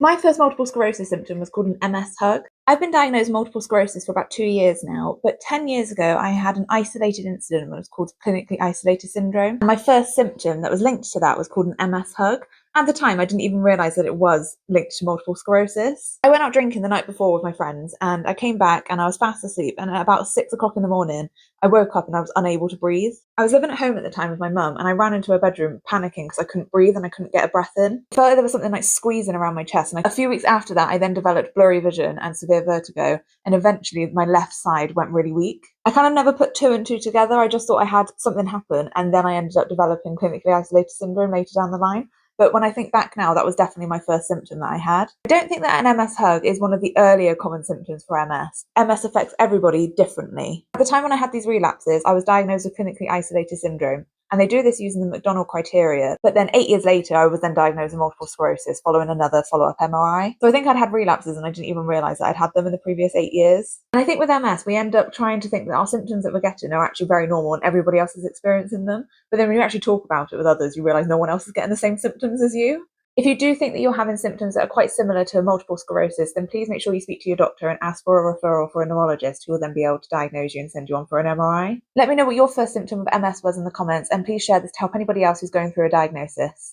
My first multiple sclerosis symptom was called an MS hug. I've been diagnosed with multiple sclerosis for about 2 years now, but 10 years ago I had an isolated incident that was called clinically isolated syndrome. And my first symptom that was linked to that was called an MS hug. At the time, I didn't even realise that it was linked to multiple sclerosis. I went out drinking the night before with my friends and I came back and I was fast asleep, and at about 6 o'clock in the morning, I woke up and I was unable to breathe. I was living at home at the time with my mum and I ran into her bedroom panicking because I couldn't breathe and I couldn't get a breath in. I felt like there was something like squeezing around my chest, and a few weeks after that I then developed blurry vision and severe vertigo, and eventually my left side went really weak. I kind of never put two and two together. I just thought I had something happen, and then I ended up developing clinically isolated syndrome later down the line. But when I think back now, that was definitely my first symptom that I had. I don't think that an MS hug is one of the earlier common symptoms for MS. MS affects everybody differently. At the time when I had these relapses, I was diagnosed with clinically isolated syndrome, and they do this using the McDonald criteria. But then 8 years later, I was then diagnosed with multiple sclerosis following another follow-up MRI. So I think I'd had relapses and I didn't even realise that I'd had them in the previous 8 years. And I think with MS, we end up trying to think that our symptoms that we're getting are actually very normal and everybody else is experiencing them. But then when you actually talk about it with others, you realise no one else is getting the same symptoms as you. If you do think that you're having symptoms that are quite similar to multiple sclerosis, then please make sure you speak to your doctor and ask for a referral for a neurologist, who will then be able to diagnose you and send you on for an MRI. Let me know what your first symptom of MS was in the comments, and please share this to help anybody else who's going through a diagnosis.